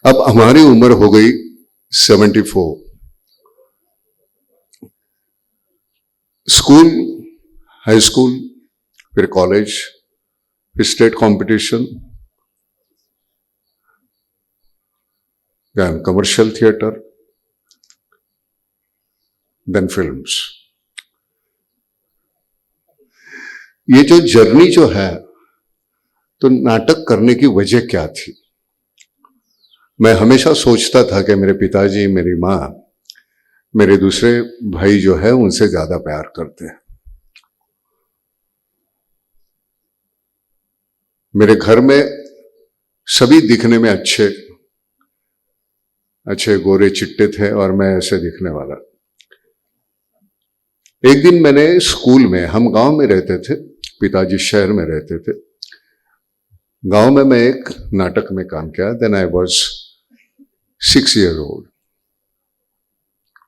अब हमारी उम्र हो गई 74। स्कूल, हाई स्कूल, फिर कॉलेज, फिर state competition, then commercial theatre, then films. ये जो जर्नी जो है, तो नाटक करने की वजह क्या थी? मैं हमेशा सोचता था कि मेरे पिताजी, मेरी माँ, मेरे दूसरे भाई जो है उनसे ज्यादा प्यार करते हैं। मेरे घर में सभी दिखने में अच्छे अच्छे गोरे चिट्टे थे और मैं ऐसे दिखने वाला। एक दिन मैंने स्कूल में, हम गांव में रहते थे, पिताजी शहर में रहते थे, गांव में मैं एक नाटक में काम किया। Then I was 6 years old।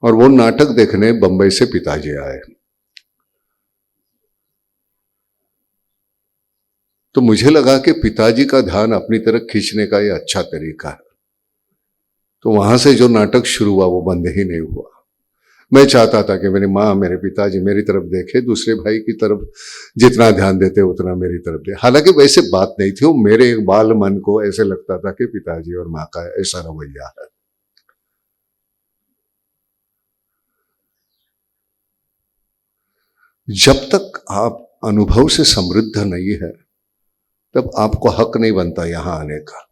और वो नाटक देखने बंबई से पिताजी आए। तो मुझे लगा कि पिताजी का ध्यान अपनी तरफ खींचने का ये अच्छा तरीका है। तो वहां से जो नाटक शुरू हुआ वो बंद ही नहीं हुआ। मैं चाहता था कि मेरी माँ, मेरे पिताजी मेरी तरफ देखे, दूसरे भाई की तरफ जितना ध्यान देते उतना मेरी तरफ दे। हालांकि वैसे बात नहीं थी, वो मेरे एक बाल मन को ऐसे लगता था कि पिताजी और माँ का ऐसा रवैया है। जब तक आप अनुभव से समृद्ध नहीं है तब आपको हक नहीं बनता यहां आने का,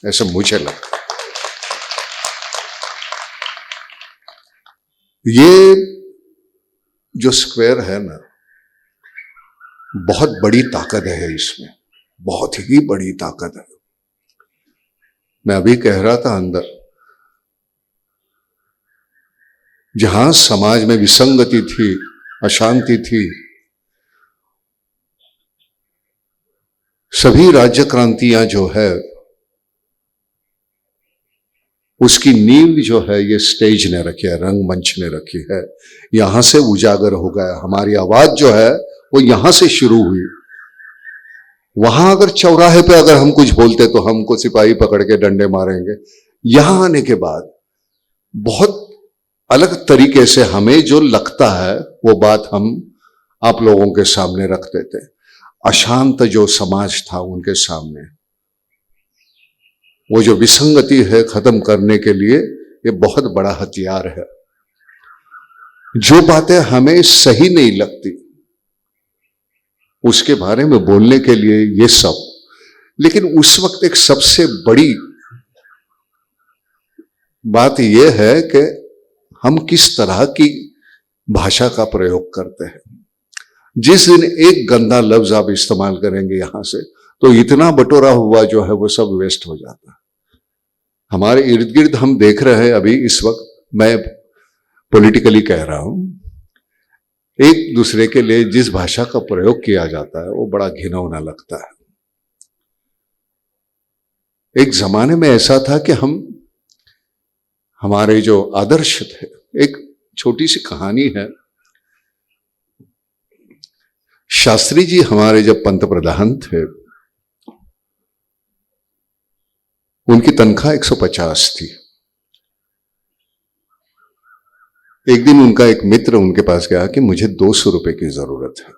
ऐसा मुझे लगता। ये जो स्क्वायर है ना, बहुत बड़ी ताकत है इसमें, बहुत ही बड़ी ताकत है। मैं अभी कह रहा था, अंदर जहां समाज में विसंगति थी, अशांति थी, सभी राज्य क्रांतियां जो है उसकी नींव जो है ये स्टेज ने रखी है, रंगमंच ने रखी है। यहां से उजागर हो गया, हमारी आवाज जो है वो यहां से शुरू हुई। वहां अगर चौराहे पे अगर हम कुछ बोलते तो हमको सिपाही पकड़ के डंडे मारेंगे। यहां आने के बाद बहुत अलग तरीके से हमें जो लगता है वो बात हम आप लोगों के सामने रख देते। अशांत जो समाज था उनके सामने वो जो विसंगति है खत्म करने के लिए ये बहुत बड़ा हथियार है। जो बातें हमें सही नहीं लगती उसके बारे में बोलने के लिए ये सब। लेकिन उस वक्त एक सबसे बड़ी बात यह है कि हम किस तरह की भाषा का प्रयोग करते हैं। जिस दिन एक गंदा लफ्ज आप इस्तेमाल करेंगे यहां से, तो इतना बटोरा हुआ जो है वो सब वेस्ट हो जाता है। हमारे इर्द गिर्द हम देख रहे हैं अभी इस वक्त, मैं पॉलिटिकली कह रहा हूं, एक दूसरे के लिए जिस भाषा का प्रयोग किया जाता है वो बड़ा घिनौना लगता है। एक जमाने में ऐसा था कि हमारे जो आदर्श थे, एक छोटी सी कहानी है। शास्त्री जी हमारे जब पंत प्रधान थे, उनकी तनख्वाह 150 थी। एक दिन उनका एक मित्र उनके पास गया कि मुझे 200 रुपए की जरूरत है।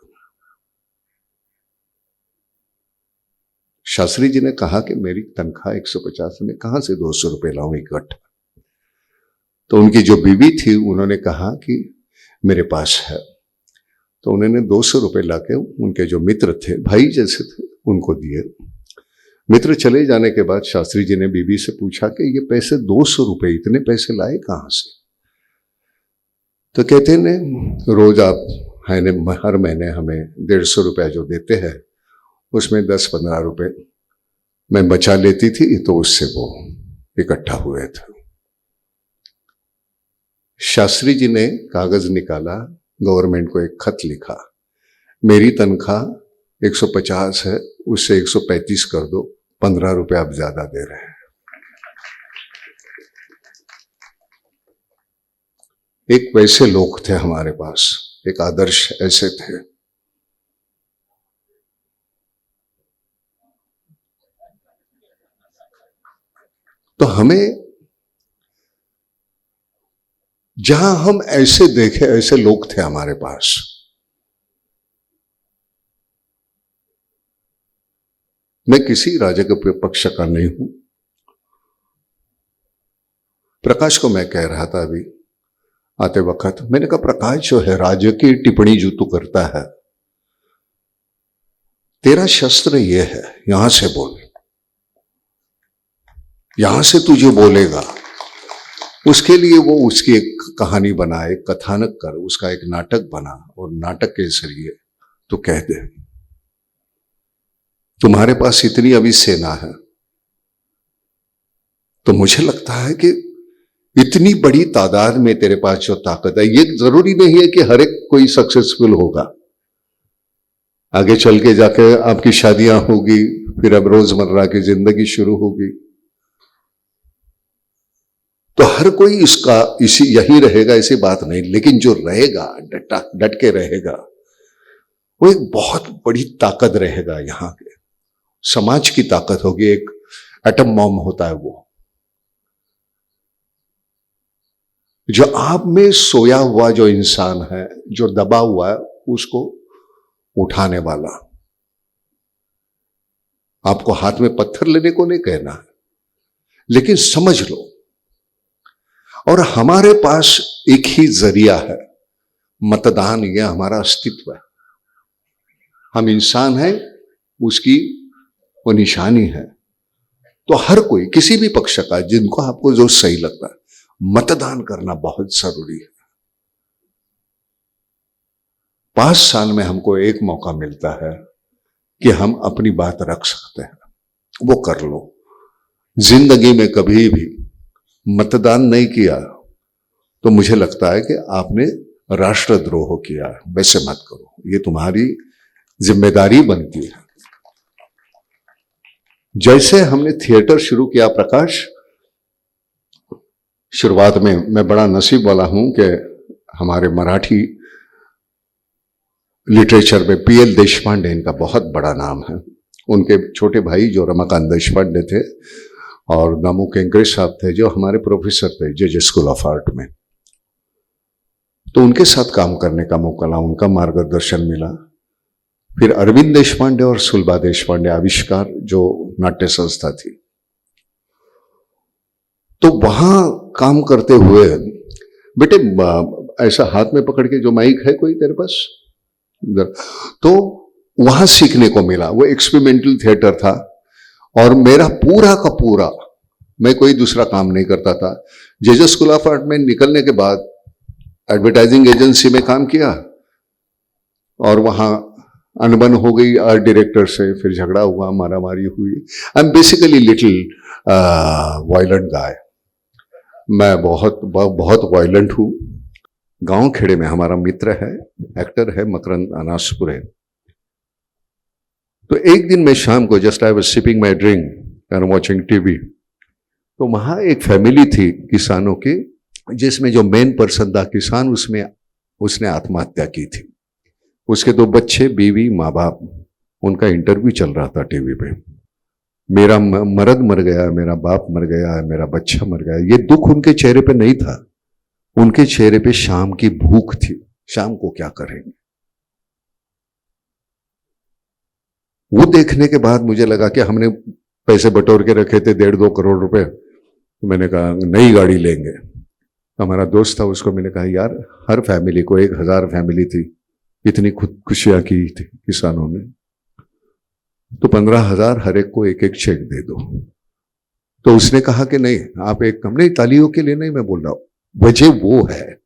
शास्त्री जी ने कहा कि मेरी तनख्वाह 150, में कहां से 200 रुपए लाऊं इकट्ठा। तो उनकी जो बीवी थी उन्होंने कहा कि मेरे पास है। तो उन्होंने 200 रुपए लाके उनके जो मित्र थे, भाई जैसे थे, उनको दिए। मित्र चले जाने के बाद शास्त्री जी ने बीबी से पूछा कि ये पैसे 200 रुपए, इतने पैसे लाए कहां से? तो कहते ने रोज आप हर महीने हमें 150 रुपया जो देते हैं उसमें 10-15 रुपए मैं बचा लेती थी, तो उससे वो इकट्ठा हुए थे। शास्त्री जी ने कागज निकाला, गवर्नमेंट को एक खत लिखा, मेरी तनख्वाह 150 है, उससे 135 कर दो, 15 रुपए आप ज्यादा दे रहे हैं। एक वैसे लोग थे हमारे पास, एक आदर्श ऐसे थे। तो हमें जहां हम ऐसे देखे, ऐसे लोग थे हमारे पास। मैं किसी राजा के पक्ष का नहीं हूं। प्रकाश को मैं कह रहा था अभी आते वक्त, मैंने कहा प्रकाश जो है राज्य की टिप्पणी जो तू करता है, तेरा शस्त्र ये है, यहां से बोल, यहां से तू जो बोलेगा उसके लिए वो उसकी एक कहानी बना, एक कथानक कर, उसका एक नाटक बना और नाटक के जरिए तू कह दे। तुम्हारे पास इतनी अभी सेना है, तो मुझे लगता है कि इतनी बड़ी तादाद में तेरे पास जो ताकत है, ये जरूरी नहीं है कि हर एक कोई सक्सेसफुल होगा। आगे चल के जाके आपकी शादियां होगी, फिर अब रोजमर्रा की जिंदगी शुरू होगी, तो हर कोई इसका यही रहेगा ऐसी बात नहीं, लेकिन जो रहेगा डट के रहेगा, वो एक बहुत बड़ी ताकत रहेगा। यहां के समाज की ताकत होगी, एक एटम बॉम्ब होता है वो, जो आप में सोया हुआ जो इंसान है, जो दबा हुआ है, उसको उठाने वाला। आपको हाथ में पत्थर लेने को नहीं कहना है, लेकिन समझ लो। और हमारे पास एक ही जरिया है, मतदान। यह हमारा अस्तित्व है, हम इंसान हैं, उसकी वो निशानी है। तो हर कोई, किसी भी पक्ष का, जिनको आपको जो सही लगता है, मतदान करना बहुत जरूरी है। 5 साल में हमको एक मौका मिलता है कि हम अपनी बात रख सकते हैं, वो कर लो। जिंदगी में कभी भी मतदान नहीं किया तो मुझे लगता है कि आपने राष्ट्रद्रोह किया है। वैसे मत करो, ये तुम्हारी जिम्मेदारी बनती है। जैसे हमने थिएटर शुरू किया प्रकाश, शुरुआत में मैं बड़ा नसीब वाला हूं कि हमारे मराठी लिटरेचर में पीएल देशपांडे, इनका बहुत बड़ा नाम है। उनके छोटे भाई जो रमाकांत देशपांडे थे, और दामू केंकरे साहब थे जो हमारे प्रोफेसर थे जे स्कूल ऑफ आर्ट में, तो उनके साथ काम करने का मौका मिला, उनका मार्गदर्शन मिला। फिर अरविंद देशपांडे और सुलभा देशपांडे आविष्कार जो नाट्य संस्था थी, तो वहां काम करते हुए, बेटे ऐसा हाथ में पकड़ के जो माइक है कोई तेरे पास, तो वहां सीखने को मिला। वो एक्सपेरिमेंटल थिएटर था, और मेरा पूरा का पूरा, मैं कोई दूसरा काम नहीं करता था। जे स्कूल ऑफ आर्ट में निकलने के बाद एडवर्टाइजिंग एजेंसी में काम किया, और वहां अनबन हो गई आर्ट डायरेक्टर से, फिर झगड़ा हुआ, मारामारी हुई। I am basically little violent guy, मैं बहुत वायलेंट हूं। गांव खेड़े में हमारा मित्र है, एक्टर है, मकरंद अनासपुरे। तो एक दिन मैं शाम को, just I was sipping my drink and watching TV, तो वहां एक फैमिली थी किसानों की, जिसमें जो मेन पर्सन था किसान, उसने आत्महत्या की थी। उसके 2 बच्चे, बीवी, माँ बाप, उनका इंटरव्यू चल रहा था टीवी पे। मेरा मर्द मर गया, मेरा बाप मर गया, मेरा बच्चा मर गया। ये दुख उनके चेहरे पे नहीं था, उनके चेहरे पे शाम की भूख थी, शाम को क्या करेंगे। वो देखने के बाद मुझे लगा कि हमने पैसे बटोर के रखे थे 1.5-2 करोड़ रुपए, तो मैंने कहा नई गाड़ी लेंगे। हमारा दोस्त था, उसको मैंने कहा यार, हर फैमिली को 1000 फैमिली थी, इतनी खुशियां की थी किसानों ने, तो 15,000 हर एक को एक चेक दे दो। तो उसने कहा कि नहीं, आप एक कम नहीं, तालियों के लिए नहीं मैं बोल रहा हूं, वजह वो है।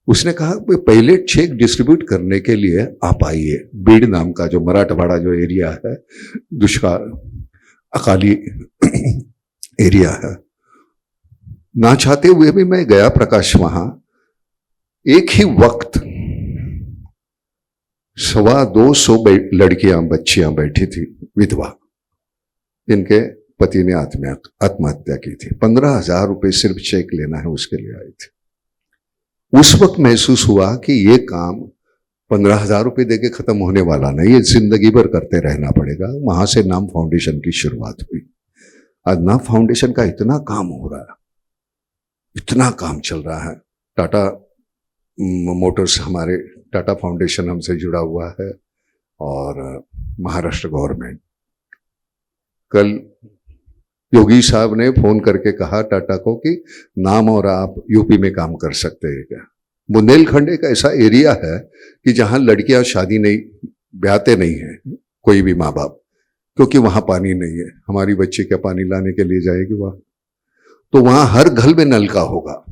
उसने कहा पहले चेक डिस्ट्रीब्यूट करने के लिए आप आइए, बीड़ नाम का जो मराठवाड़ा जो एरिया है, दुष्काल अकाली एरिया है, ना चाहते हुए भी मैं गया प्रकाश। वहां एक ही वक्त 250 लड़कियां, बच्चियां बैठी थी, विधवा, इनके पति ने आत्महत्या की थी। 15,000 रुपए सिर्फ चेक लेना है, उसके लिए आए थे। उस वक्त महसूस हुआ कि ये काम 15,000 रुपए देके खत्म होने वाला नहीं, ये जिंदगी भर करते रहना पड़ेगा। वहां से नाम फाउंडेशन की शुरुआत हुई। अदना फाउंडेशन का इतना काम हो रहा है, इतना काम चल रहा है। टाटा मोटर्स, हमारे टाटा फाउंडेशन हमसे जुड़ा हुआ है, और महाराष्ट्र गवर्नमेंट। कल योगी साहब ने फोन करके कहा टाटा को कि नाम और आप यूपी में काम कर सकते हैं क्या। बुंदेलखंड एक ऐसा एरिया है कि जहां लड़कियां शादी नहीं, ब्याहते नहीं है कोई भी माँ बाप, क्योंकि वहां पानी नहीं है। हमारी बच्ची क्या पानी लाने के लिए जाएगी वहां? तो वहां हर घर में नल का होगा,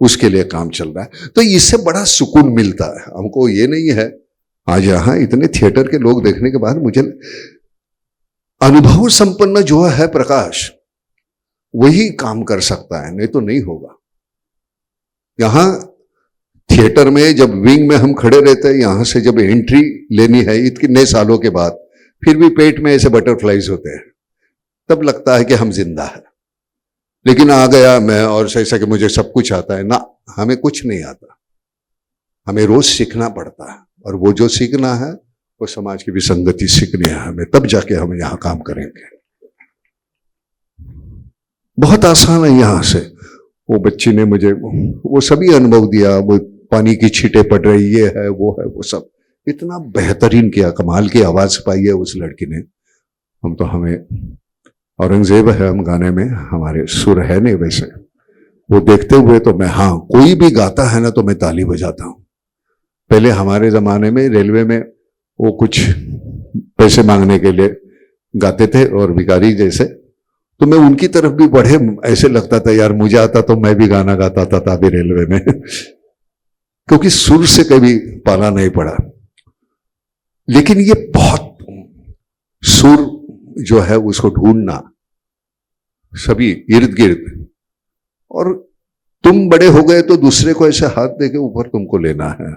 उसके लिए काम चल रहा है। तो इससे बड़ा सुकून मिलता है हमको। ये नहीं है, आज यहां इतने थिएटर के लोग देखने के बाद मुझे अनुभव संपन्न जो है प्रकाश, वही काम कर सकता है, नहीं तो नहीं होगा। यहां थिएटर में जब विंग में हम खड़े रहते हैं, यहां से जब एंट्री लेनी है इतने सालों के बाद, फिर भी पेट में ऐसे बटरफ्लाइज होते हैं, तब लगता है कि हम जिंदा है। लेकिन आ गया मैं और ऐसा कि मुझे सब कुछ आता है ना, हमें कुछ नहीं आता। हमें रोज सीखना पड़ता है, और वो जो सीखना है वो समाज की विसंगति सीखनी है हमें, तब जाके हम यहां काम करेंगे। बहुत आसान है यहां से। वो बच्ची ने मुझे वो सभी अनुभव दिया, वो पानी की छींटे पड़ रही, ये है वो है, वो सब इतना बेहतरीन किया। कमाल की आवाज पाई है उस लड़की ने। हम तो, हमें औरंगजेब है हम गाने में, हमारे सुर है नहीं वैसे। वो देखते हुए तो मैं, हाँ कोई भी गाता है ना तो मैं ताली बजाता हूं। पहले हमारे जमाने में रेलवे में वो कुछ पैसे मांगने के लिए गाते थे, और भिखारी जैसे, तो मैं उनकी तरफ भी बढ़े ऐसे लगता था यार मुझे आता तो मैं भी गाना गाता था तभी रेलवे में क्योंकि सुर से कभी पाला नहीं पड़ा। लेकिन ये बहुत सुर जो है उसको ढूंढना सभी इर्द गिर्द, और तुम बड़े हो गए तो दूसरे को ऐसे हाथ देके ऊपर तुमको लेना है,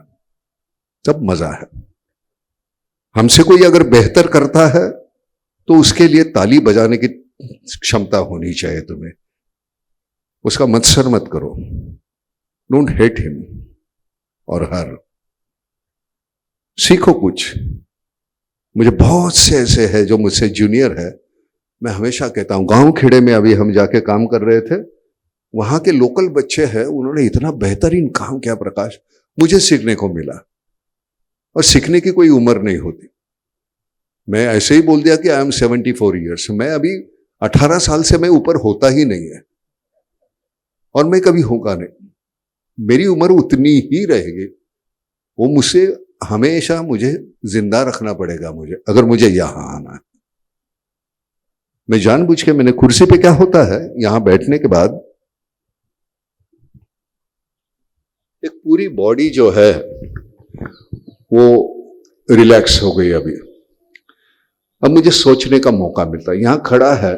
तब मजा है। हमसे कोई अगर बेहतर करता है तो उसके लिए ताली बजाने की क्षमता होनी चाहिए तुम्हें। उसका मत्सर मत करो, डोंट हेट हिम और हर। सीखो कुछ। मुझे बहुत से ऐसे है जो मुझसे जूनियर है, मैं हमेशा कहता हूं, गांव खेड़े में अभी हम जाके काम कर रहे थे, वहां के लोकल बच्चे हैं, उन्होंने इतना बेहतरीन काम किया प्रकाश, मुझे सीखने को मिला। और सीखने की कोई उम्र नहीं होती। मैं ऐसे ही बोल दिया कि आई एम 74 ईयर्स, मैं अभी 18 साल से मैं ऊपर होता ही नहीं है, और मैं कभी होगा नहीं। मेरी उम्र उतनी ही रहेगी, वो मुझसे हमेशा मुझे जिंदा रखना पड़ेगा मुझे, अगर मुझे यहां आना है। मैं जानबूझ के, मैंने कुर्सी पे क्या होता है, यहां बैठने के बाद एक पूरी बॉडी जो है वो रिलैक्स हो गई। अभी अब मुझे सोचने का मौका मिलता है। यहां खड़ा है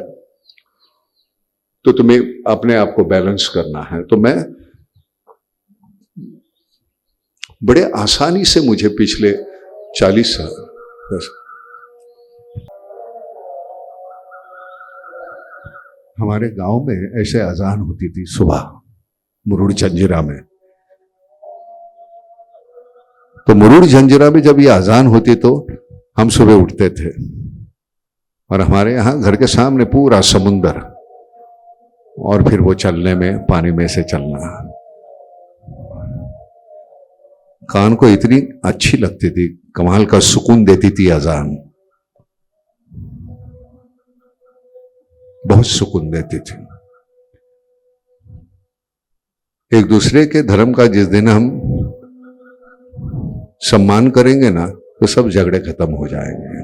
तो तुम्हें अपने आप को बैलेंस करना है, तो मैं बड़े आसानी से, मुझे पिछले 40 साल, हमारे गांव में ऐसे अजान होती थी सुबह मुरुड़ जंजीरा में। तो मुरुड़ जंजीरा में जब ये अजान होती तो हम सुबह उठते थे, और हमारे यहां घर के सामने पूरा समुंदर, और फिर वो चलने में, पानी में से चलना, कान को इतनी अच्छी लगती थी, कमाल का सुकून देती थी अजान, बहुत सुकून देती थी। एक दूसरे के धर्म का जिस दिन हम सम्मान करेंगे ना, तो सब झगड़े खत्म हो जाएंगे।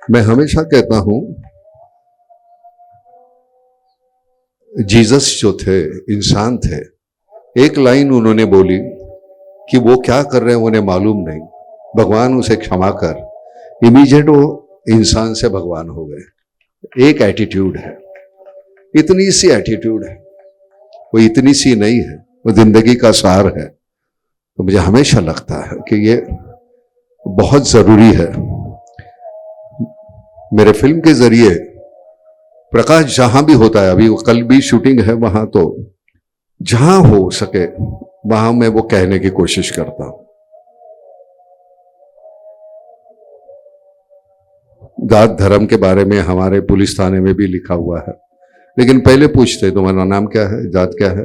मैं हमेशा कहता हूं, जीसस जो थे, इंसान थे, एक लाइन उन्होंने बोली कि वो क्या कर रहे हैं उन्हें मालूम नहीं, भगवान उसे क्षमा कर, इमीडिएट वो इंसान से भगवान हो गए। एक एटीट्यूड है, इतनी सी एटीट्यूड है, वो इतनी सी नहीं है, वो जिंदगी का सार है। तो मुझे हमेशा लगता है कि ये बहुत जरूरी है। मेरे फिल्म के जरिए प्रकाश जहां भी होता है, अभी कल भी शूटिंग है वहां, तो जहां हो सके वहां मैं वो कहने की कोशिश करता हूं। जात धर्म के बारे में हमारे पुलिस थाने में भी लिखा हुआ है, लेकिन पहले पूछते तुम्हारा नाम क्या है, जात क्या है।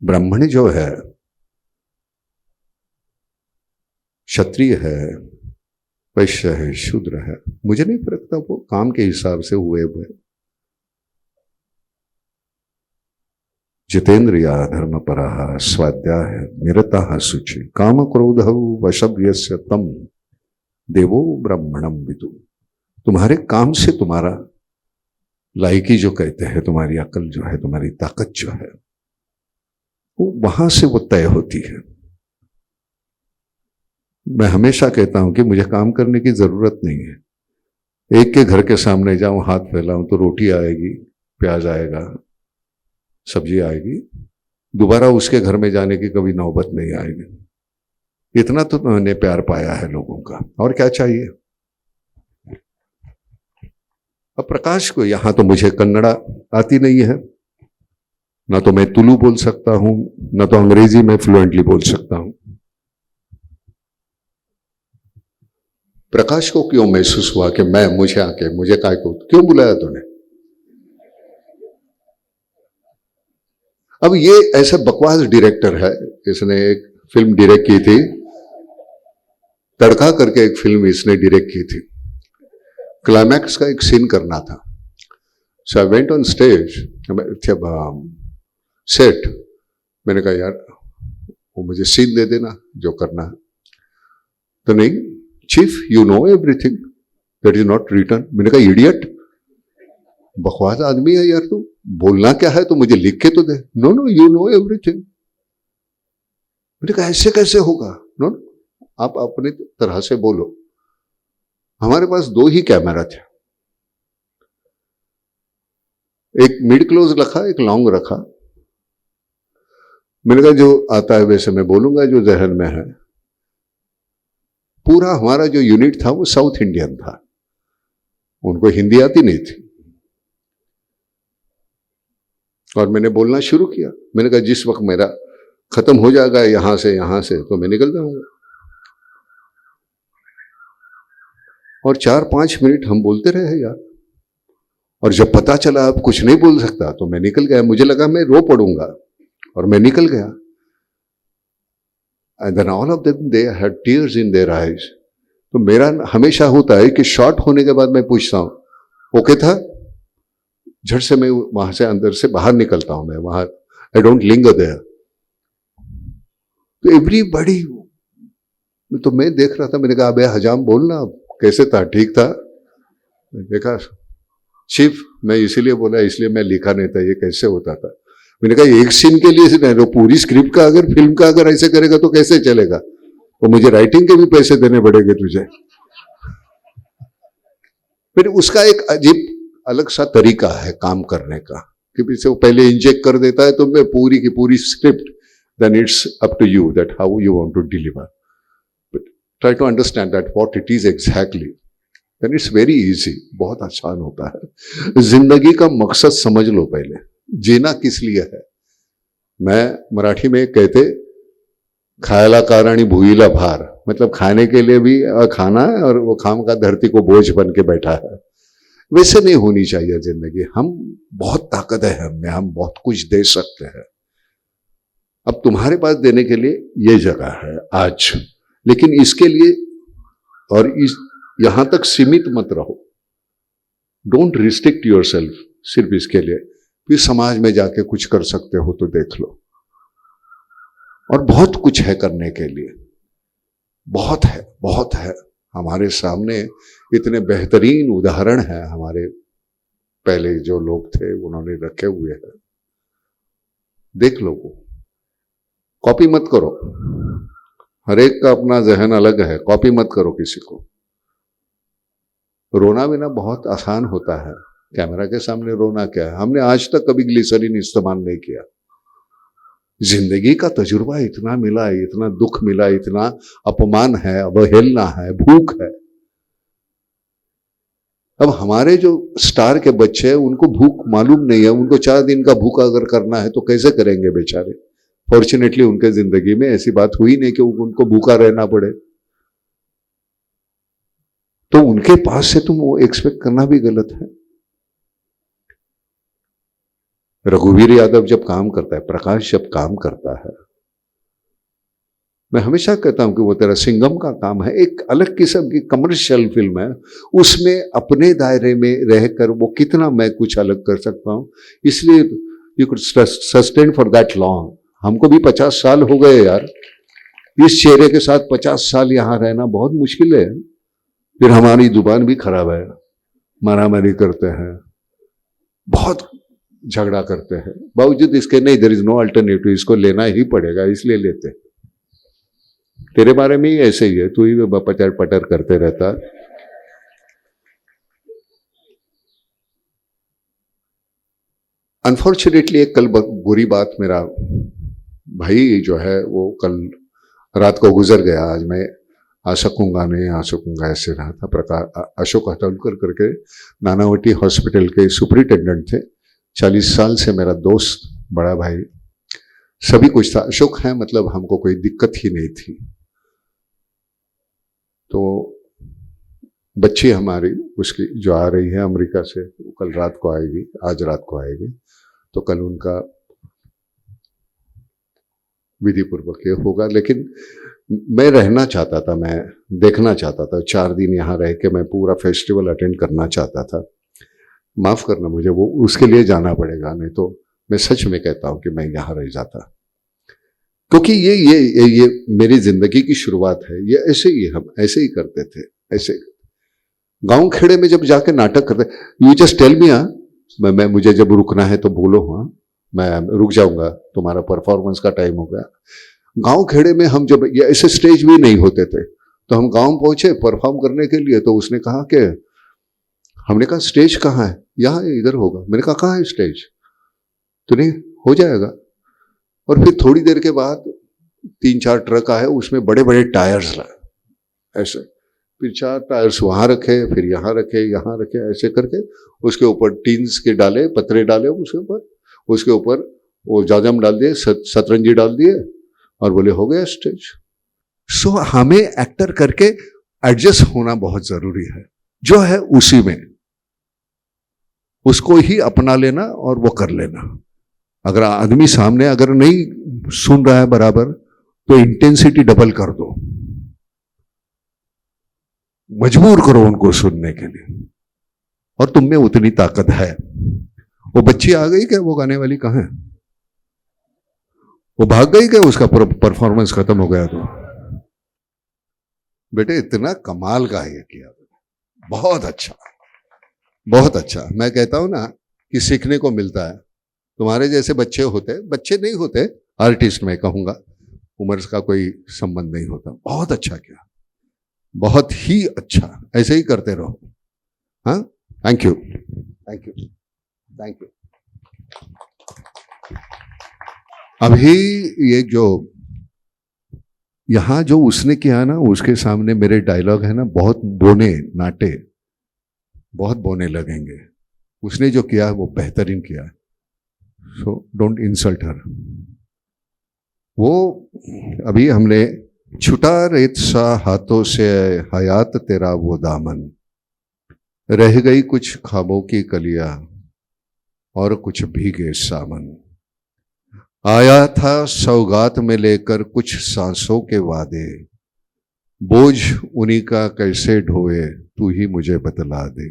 ब्राह्मण जो है, क्षत्रिय है, वैश्य है, शूद्र है, मुझे नहीं फर्कता, वो काम के हिसाब से हुए हुए। जितेंद्रिया धर्मपराः स्वाध्याय निरताः शुचि काम क्रोधौ वशव्यस्य तम देवो ब्राह्मणम विदु। तुम्हारे काम से तुम्हारा लायकी जो कहते हैं, तुम्हारी अकल जो है, तुम्हारी ताकत जो है, वो वहां से वो तय होती है। मैं हमेशा कहता हूं कि मुझे काम करने की जरूरत नहीं है। एक के घर के सामने जाऊं, हाथ फैलाऊं तो रोटी आएगी, प्याज आएगा, सब्जी आएगी, दोबारा उसके घर में जाने की कभी नौबत नहीं आएगी। इतना तो मैंने प्यार पाया है लोगों का, और क्या चाहिए। अब प्रकाश को, यहां तो मुझे कन्नड़ा आती नहीं है, ना तो मैं तुलु बोल सकता हूं, ना तो अंग्रेजी में फ्लुएंटली बोल सकता हूं। प्रकाश को क्यों महसूस हुआ कि मुझे आके मुझे काय को क्यों बुलाया तूने। अब ये ऐसे बकवास डायरेक्टर है, इसने एक फिल्म डायरेक्ट की थी, तड़का करके एक फिल्म इसने डायरेक्ट की थी। क्लाइमैक्स का एक सीन करना था, so I went on stage, set, मैंने कहा यार वो मुझे सीन दे देना जो करना है। तो नहीं, chief you know everything that is not written. मैंने कहा इडियट, बकवास आदमी है यार तू, बोलना क्या है तो मुझे लिख के तो दे। No no you know everything. मैंने कहा ऐसे कैसे होगा। नो, आप अपनी तरह से बोलो। हमारे पास 2 ही कैमरा थे, एक मिड क्लोज रखा, एक लॉन्ग रखा। मैंने कहा जो आता है वैसे मैं बोलूंगा, जो जहन में है। पूरा हमारा जो यूनिट था वो साउथ इंडियन था, उनको हिंदी आती नहीं थी। और मैंने बोलना शुरू किया। मैंने कहा जिस वक्त मेरा खत्म हो जाएगा यहां से तो मैं निकल जाऊंगा। और 4-5 मिनट हम बोलते रहे यार, और जब पता चला अब कुछ नहीं बोल सकता तो मैं निकल गया। मुझे लगा मैं रो पड़ूंगा, और मैं निकल गया। And then all of them they had tears in their eyes. तो मेरा हमेशा होता है कि शॉर्ट होने के बाद मैं पूछता हूं ओके था, झट से मैं वहां से अंदर से बाहर निकलता हूं। मैं वहां, आई डोंट लिंगर देयर। तो एवरीबॉडी, तो मैं देख रहा था, मैंने कहा अबे हजाम बोलना, कैसे था, ठीक था। देखा चीफ, मैं इसीलिए बोला, इसलिए मैं लिखा नहीं था, ये कैसे होता था। मैंने कहा एक सीन के लिए नहीं, तो पूरी स्क्रिप्ट का अगर, फिल्म का अगर ऐसे करेगा तो कैसे चलेगा। तो मुझे राइटिंग के भी पैसे देने पड़ेंगे तुझे। फिर उसका एक अजीब अलग सा तरीका है काम करने का, कि पीछे वो पहले इंजेक्ट कर देता है तो मैं पूरी की पूरी script, then it's up to you that how you want to deliver. Try to understand that what it is exactly, then it's very easy, बहुत आसान होता है। जिंदगी का मकसद समझ लो पहले, जीना किस लिए है। मैं मराठी में कहते खायला कारणी भूईला भार, मतलब खाने के लिए भी खाना है, और वो खाम का धरती को बोझ बन के बैठा है। वैसे नहीं होनी चाहिए जिंदगी। हम बहुत ताकत है हमें, हम बहुत कुछ दे सकते हैं। अब तुम्हारे पास देने के लिए ये जगह है आज, लेकिन इसके लिए और यहां तक सीमित मत रहो। डोंट रिस्ट्रिक्ट योरसेल्फ सिर्फ इसके लिए। फिर समाज में जाके कुछ कर सकते हो तो देख लो। और बहुत कुछ है करने के लिए, बहुत है, बहुत है। हमारे सामने इतने बेहतरीन उदाहरण हैं, हमारे पहले जो लोग थे उन्होंने रखे हुए हैं। देख लो, कॉपी मत करो। हर एक का अपना जहन अलग है, कॉपी मत करो किसी को। रोना भी ना बहुत आसान होता है, कैमरा के सामने रोना क्या है। हमने आज तक कभी ग्लिसरीन इस्तेमाल नहीं किया। जिंदगी का तजुर्बा इतना मिला, इतना दुख मिला, इतना अपमान है, अवहेलना है, भूख है। अब हमारे जो स्टार के बच्चे हैं उनको भूख मालूम नहीं है। उनको 4 दिन का भूखा अगर करना है तो कैसे करेंगे बेचारे। फॉर्चुनेटली उनके जिंदगी में ऐसी बात हुई नहीं कि उनको भूखा रहना पड़े। तो उनके पास से तुम वो एक्सपेक्ट करना भी गलत है। रघुवीर यादव जब काम करता है, प्रकाश जब काम करता है, मैं हमेशा कहता हूं कि वो तेरा सिंघम का काम है, एक अलग किस्म की कमर्शियल फिल्म है, उसमें अपने दायरे में रहकर वो कितना मैं कुछ अलग कर सकता हूं, इसलिए you could sustain for that long. हमको भी 50 साल हो गए यार, इस चेहरे के साथ 50 साल यहां रहना बहुत मुश्किल है। फिर हमारी जुबान भी खराब है, मारामारी करते हैं, बहुत झगड़ा करते हैं, बावजूद इसके नहीं, देयर इज नो अल्टरनेटिव, इसको लेना ही पड़ेगा, इसलिए लेते हैं। तेरे बारे में ही ऐसे ही है, तू ही पचर पटर करते रहता। अनफॉर्चुनेटली एक कल बुरी बात, मेरा भाई जो है वो कल रात को गुजर गया। आज मैं आ सकूंगा नहीं आ सकूंगा ऐसे रहा था। प्रकाश अशोक हटोलकर करके नानावटी हॉस्पिटल के सुपरिटेंडेंट थे, 40 साल से मेरा दोस्त, बड़ा भाई, सभी कुछ था। अशोक है मतलब हमको कोई दिक्कत ही नहीं थी। तो बच्ची हमारी उसकी जो आ रही है अमेरिका से, वो कल रात को आएगी, आज रात को आएगी, तो कल उनका विधि पूर्वक ये होगा। लेकिन मैं रहना चाहता था, मैं देखना चाहता था, 4 दिन यहाँ रह के मैं पूरा फेस्टिवल अटेंड करना चाहता था। माफ करना मुझे, वो उसके लिए जाना पड़ेगा, नहीं तो मैं सच में कहता हूं कि मैं यहाँ रह जाता, क्योंकि ये मेरी जिंदगी की शुरुआत है। ये ऐसे ही, हम ऐसे ही करते थे, ऐसे गांव खेड़े में जब जाके नाटक करते, यू जस्ट टेल मी, मैं मुझे जब रुकना है तो बोलो, हाँ मैं रुक जाऊंगा, तुम्हारा परफॉर्मेंस का टाइम हो गया। गांव खेड़े में हम जब, ये ऐसे स्टेज भी नहीं होते थे, तो हम गांव पहुंचे परफॉर्म करने के लिए, तो उसने कहा कि, हमने कहा स्टेज कहाँ है, यहाँ इधर होगा। मैंने कहा कहाँ है स्टेज, तो नहीं हो जाएगा। और फिर थोड़ी देर के बाद 3-4 ट्रक आए, उसमें बड़े बड़े टायर्स लाए ऐसे, फिर 4 टायर्स वहां रखे, फिर यहाँ रखे, यहाँ रखे, ऐसे करके उसके ऊपर टीन्स के डाले, पतरे डाले, उसके ऊपर वो जाजम डाल दिए, सतरंजी डाल दिए, और बोले हो गया स्टेज। सो हमें एक्टर करके एडजस्ट होना बहुत जरूरी है, जो है उसी में उसको ही अपना लेना और वो कर लेना। अगर आदमी सामने अगर नहीं सुन रहा है बराबर, तो इंटेंसिटी डबल कर दो, मजबूर करो उनको सुनने के लिए, और तुम में उतनी ताकत है। वो बच्ची आ गई क्या, वो गाने वाली कहाँ है, वो भाग गई क्या, उसका परफॉर्मेंस खत्म हो गया? तो बेटे इतना कमाल का ये किया, बहुत अच्छा, बहुत अच्छा। मैं कहता हूं ना कि सीखने को मिलता है। तुम्हारे जैसे बच्चे होते, बच्चे नहीं होते, आर्टिस्ट मैं कहूंगा, उम्र का कोई संबंध नहीं होता। बहुत अच्छा किया, बहुत ही अच्छा, ऐसे ही करते रहो। हाँ, thank you, thank you, thank you. अभी ये जो यहां जो उसने किया ना, उसके सामने मेरे डायलॉग है ना, बहुत बोने नाटे, बहुत बोने लगेंगे। उसने जो किया वो बेहतरीन किया, सो डोंट इंसल्ट हर। वो अभी हमने छुटा रेत सा हाथों से हयात तेरा वो दामन, रह गई कुछ ख्वाबों की कलियां और कुछ भीगे सामन, आया था सौगात में लेकर कुछ सांसों के वादे, बोझ उन्हीं का कैसे ढोए तू ही मुझे बतला दे,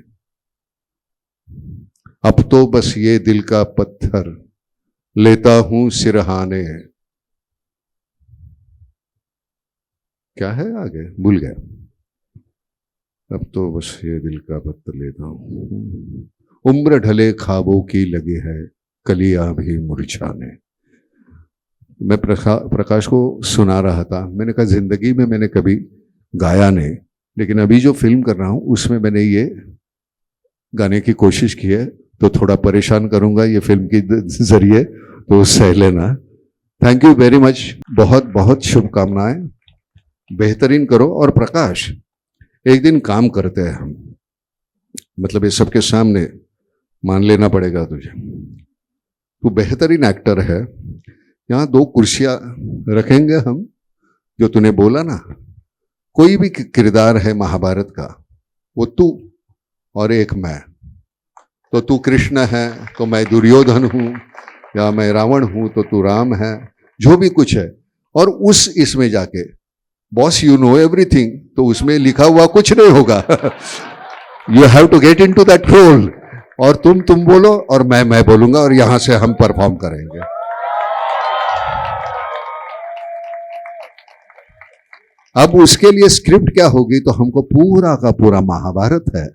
अब तो बस ये दिल का पत्थर लेता हूं सिरहाने। क्या है आगे, भूल गया। अब तो बस ये दिल का पत्थर लेता हूं, उम्र ढले ख्वाबों की लगी है कलियां भी मुरझाने। मैं प्रकाश को सुना रहा था, मैंने कहा जिंदगी में मैंने कभी गाया नहीं, लेकिन अभी जो फिल्म कर रहा हूं उसमें मैंने ये गाने की कोशिश की है, तो थोड़ा परेशान करूंगा ये फिल्म के जरिए, तो सह लेना। थैंक यू वेरी मच, बहुत बहुत शुभकामनाएं, बेहतरीन करो। और प्रकाश, एक दिन काम करते हैं हम, मतलब ये सबके सामने मान लेना पड़ेगा तुझे, तू बेहतरीन एक्टर है, यहाँ 2 कुर्सियां रखेंगे हम, जो तूने बोला ना, कोई भी किरदार है महाभारत का, वो तू और एक मैं। तो तू कृष्ण है तो मैं दुर्योधन हूं, या मैं रावण हूं तो तू राम है, जो भी कुछ है। और उस इसमें जाके बॉस यू नो एवरीथिंग, तो उसमें लिखा हुआ कुछ नहीं होगा। You have to get into that role, और तुम बोलो और मैं बोलूंगा, और यहां से हम परफॉर्म करेंगे। अब उसके लिए स्क्रिप्ट क्या होगी, तो हमको पूरा का पूरा महाभारत है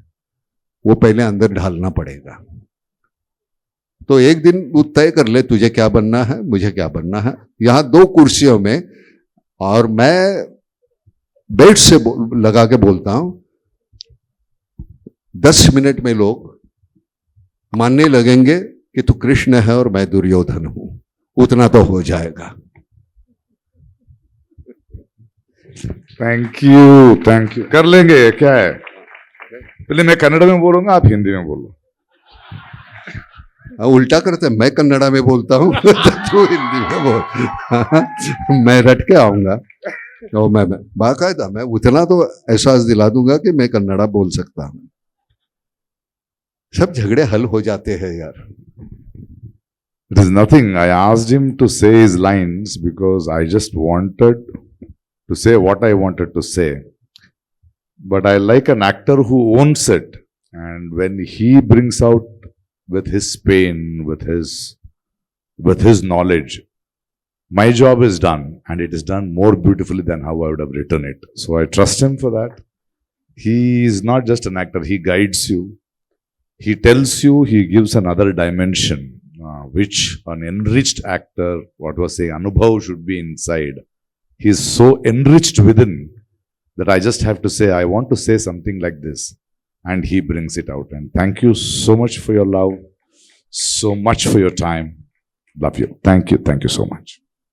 वो पहले अंदर ढालना पड़ेगा। तो एक दिन वो तय कर ले तुझे क्या बनना है, मुझे क्या बनना है। यहां 2 कुर्सियों में, और मैं बेल्ट से लगा के बोलता हूं, 10 मिनट में लोग मानने लगेंगे कि तू कृष्ण है और मैं दुर्योधन हूं। उतना तो हो जाएगा। थैंक यू कर लेंगे। क्या है, पहले मैं कन्नड़ में बोलूंगा, आप हिंदी में बोलो। उल्टा करते, मैं कन्नड़ा में बोलता हूँ तू हिंदी में बोल। मैं रट के आऊंगा, तो मैं बाकायदा मैं उतना तो एहसास दिला दूंगा कि मैं कन्नड़ा बोल सकता हूं। सब झगड़े हल हो जाते हैं यार। It is nothing. I asked him to say his lines because I just wanted to say what I wanted to say. But I like an actor who owns it. And when he brings out with his pain, with his knowledge, my job is done, and it is done more beautifully than how I would have written it. So I trust him for that. He is not just an actor, he guides you. He tells you, he gives another dimension, which an enriched actor, what was saying, Anubhav should be inside. He is so enriched within that I just have to say, I want to say something like this. And he brings it out. And thank you so much for your love, so much for your time. Love you. Thank you so much.